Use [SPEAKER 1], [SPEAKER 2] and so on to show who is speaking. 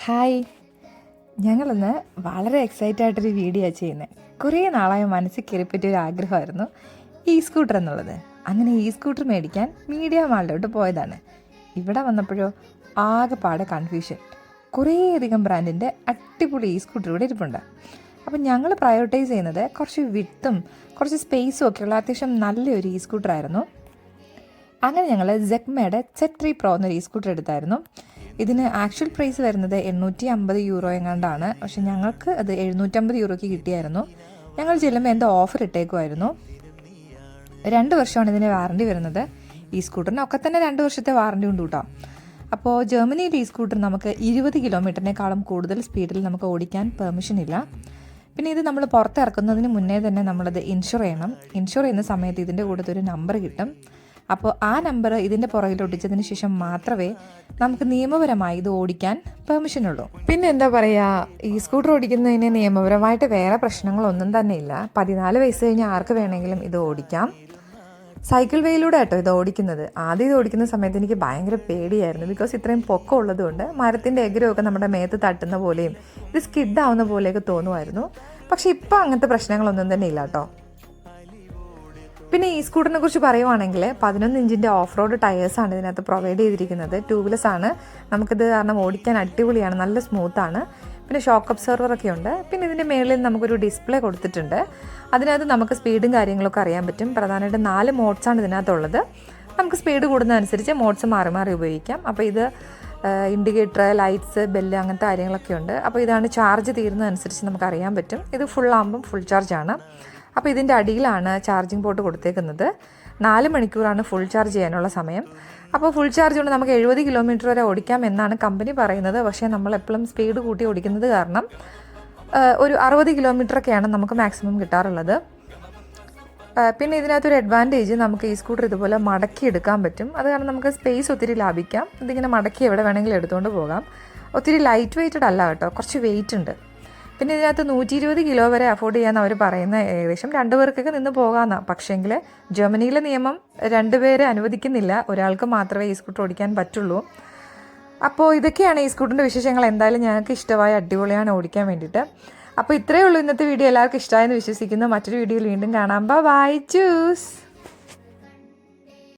[SPEAKER 1] Hi, ഞങ്ങളിന്ന് വളരെ excited ആയിട്ടൊരു വീഡിയോ ചെയ്യുന്നത്. കുറേ നാളായി മനസ്സിൽ കയറിപ്പറ്റിയ ഒരു ആഗ്രഹമായിരുന്നു ഈ സ്കൂട്ടർ എന്നുള്ളത്. അങ്ങനെ ഈ സ്കൂട്ടർ മേടിക്കാൻ മീഡിയ മാളിലോട്ട് പോയതാണ്. ഇവിടെ വന്നപ്പോഴോ ആകെപ്പാടെ കൺഫ്യൂഷൻ. കുറേയധികം ബ്രാൻഡിൻ്റെ അടിപൊളി ഈ സ്കൂട്ടർ ഇവിടെ ഇരിപ്പുണ്ട്. അപ്പം ഞങ്ങൾ പ്രയോറിറ്റൈസ് ചെയ്യുന്നത് കുറച്ച് വിട്ടും കുറച്ച് സ്പേസും ഒക്കെയുള്ള അത്യാവശ്യം നല്ലൊരു ഈ സ്കൂട്ടറായിരുന്നു. അങ്ങനെ ഞങ്ങൾ സെഗ്മയുടെ Z3 Pro എന്നൊരു ഈ സ്കൂട്ടർ എടുത്തായിരുന്നു. ഇതിന് ആക്ച്വൽ പ്രൈസ് വരുന്നത് 850 യൂറോ എങ്ങാണ്ടാണ്. പക്ഷെ ഞങ്ങൾക്ക് അത് 750 യൂറോയ്ക്ക് കിട്ടിയായിരുന്നു. ഞങ്ങൾ ചെല്ലുമ്പോൾ എന്തോ ഓഫർ ഇട്ടേക്കുമായിരുന്നു. 2 വർഷമാണ് ഇതിന് വാറണ്ടി വരുന്നത്. ഈ സ്കൂട്ടറിനൊക്കെ തന്നെ 2 വർഷത്തെ വാറണ്ടി ഉണ്ട് കേട്ടോ. അപ്പോൾ ജർമ്മനിയിൽ ഈ സ്കൂട്ടർ നമുക്ക് 20 കിലോമീറ്ററിനേക്കാളും കൂടുതൽ സ്പീഡിൽ നമുക്ക് ഓടിക്കാൻ പെർമിഷൻ ഇല്ല. പിന്നെ ഇത് നമ്മൾ പുറത്തിറക്കുന്നതിന് മുന്നേ തന്നെ നമ്മളത് ഇൻഷുർ ചെയ്യണം. ഇൻഷുർ ചെയ്യുന്ന സമയത്ത് ഇതിൻ്റെ കൂടെ ഒരു നമ്പർ കിട്ടും. അപ്പോൾ ആ നമ്പർ ഇതിൻ്റെ പുറകിൽ ഒട്ടിച്ചതിന് ശേഷം മാത്രമേ നമുക്ക് നിയമപരമായി ഇത് ഓടിക്കാൻ പെർമിഷനുള്ളൂ. പിന്നെ എന്താ പറയുക, ഈ സ്കൂട്ടർ ഓടിക്കുന്നതിന് നിയമപരമായിട്ട് വേറെ പ്രശ്നങ്ങളൊന്നും തന്നെ ഇല്ല. 14 വയസ്സ് കഴിഞ്ഞ് ആർക്ക് വേണമെങ്കിലും ഇത് ഓടിക്കാം. സൈക്കിൾ വേയിലൂടെ കേട്ടോ ഇത് ഓടിക്കുന്നത്. ആദ്യം ഇത് ഓടിക്കുന്ന സമയത്ത് എനിക്ക് ഭയങ്കര പേടിയായിരുന്നു. ബിക്കോസ് ഇത്രയും പൊക്കം ഉള്ളതുകൊണ്ട് മരത്തിൻ്റെ എഗ്രമൊക്കെ നമ്മുടെ മേത്ത് തട്ടുന്ന പോലെയും ഇത് സ്കിഡാവുന്ന പോലെയൊക്കെ തോന്നുമായിരുന്നു. പക്ഷേ ഇപ്പോൾ അങ്ങനത്തെ പ്രശ്നങ്ങളൊന്നും തന്നെ ഇല്ല കേട്ടോ. പിന്നെ ഈ സ്കൂട്ടറിനെ കുറിച്ച് പറയുവാണെങ്കിൽ 11 ഇഞ്ചിൻ്റെ ഓഫ് റോഡ് ടയേഴ്സാണ് ഇതിനകത്ത് പ്രൊവൈഡ് ചെയ്തിരിക്കുന്നത്. 2 വീലേഴ്സ് ആണ്. നമുക്കിത് കാരണം ഓടിക്കാൻ അടിപൊളിയാണ്, നല്ല സ്മൂത്താണ്. പിന്നെ ഷോക്ക് അബ്സോർവറൊക്കെ ഉണ്ട്. പിന്നെ ഇതിൻ്റെ മേളിൽ നമുക്കൊരു ഡിസ്പ്ലേ കൊടുത്തിട്ടുണ്ട്. അതിനകത്ത് നമുക്ക് സ്പീഡും കാര്യങ്ങളൊക്കെ അറിയാൻ പറ്റും. പ്രധാനമായിട്ടും 4 മോഡ്സാണ് ഇതിനകത്തുള്ളത്. നമുക്ക് സ്പീഡ് കൂടുന്നതനുസരിച്ച് മോഡ്സ് മാറി മാറി ഉപയോഗിക്കാം. അപ്പോൾ ഇത് ഇൻഡിക്കേറ്റർ, ലൈറ്റ്സ്, ബെല്ല് അങ്ങനത്തെ കാര്യങ്ങളൊക്കെ ഉണ്ട്. അപ്പോൾ ഇതാണ് ചാർജ് തീരുന്നതനുസരിച്ച് നമുക്ക് അറിയാൻ പറ്റും. ഇത് ഫുൾ ആകുമ്പം ഫുൾ ചാർജാണ്. അപ്പോൾ ഇതിൻ്റെ അടിയിലാണ് ചാർജിങ് പോർട്ട് കൊടുത്തേക്കുന്നത്. 4 മണിക്കൂറാണ് ഫുൾ ചാർജ് ചെയ്യാനുള്ള സമയം. അപ്പോൾ ഫുൾ ചാർജ് കൊണ്ട് നമുക്ക് 70 കിലോമീറ്റർ വരെ ഓടിക്കാം എന്നാണ് കമ്പനി പറയുന്നത്. പക്ഷേ നമ്മളെപ്പോഴും സ്പീഡ് കൂട്ടി ഓടിക്കുന്നത് കാരണം ഒരു 60 കിലോമീറ്ററൊക്കെയാണ് നമുക്ക് മാക്സിമം കിട്ടാറുള്ളത്. പിന്നെ ഇതിനകത്തൊരു അഡ്വാൻറ്റേജ്, നമുക്ക് ഈ സ്കൂട്ടർ ഇതുപോലെ മടക്കി എടുക്കാൻ പറ്റും. അത് കാരണം നമുക്ക് സ്പേസ് ഒത്തിരി ലാഭിക്കാം. ഇതിങ്ങനെ മടക്കി എവിടെ വേണമെങ്കിലും എടുത്തുകൊണ്ട് പോകാം. ഒത്തിരി ലൈറ്റ് വെയ്റ്റഡ് അല്ല കേട്ടോ, കുറച്ച് വെയിറ്റ് ഉണ്ട്. പിന്നെ ഇതിനകത്ത് 120 കിലോ വരെ അഫോർഡ് ചെയ്യാമെന്ന് അവർ പറയുന്നത്. ഏകദേശം 2 പേർക്കൊക്കെ നിന്ന് പോകാമെന്നാണ്. പക്ഷേങ്കിൽ ജർമ്മനിയിലെ നിയമം 2 പേരെ അനുവദിക്കുന്നില്ല. ഒരാൾക്ക് മാത്രമേ ഈ സ്കൂട്ടർ ഓടിക്കാൻ പറ്റുള്ളൂ. അപ്പോൾ ഇതൊക്കെയാണ് ഈ സ്കൂട്ടറിൻ്റെ വിശേഷങ്ങൾ. എന്തായാലും ഞങ്ങൾക്ക് ഇഷ്ടമായ അടിപൊളിയാണ് ഓടിക്കാൻ വേണ്ടിയിട്ട്. അപ്പോൾ ഇത്രയേ ഉള്ളൂ ഇന്നത്തെ വീഡിയോ. എല്ലാവർക്കും ഇഷ്ടമായെന്ന് വിശ്വസിക്കുന്നു. മറ്റൊരു വീഡിയോയിൽ വീണ്ടും കാണാം. Bye, choose.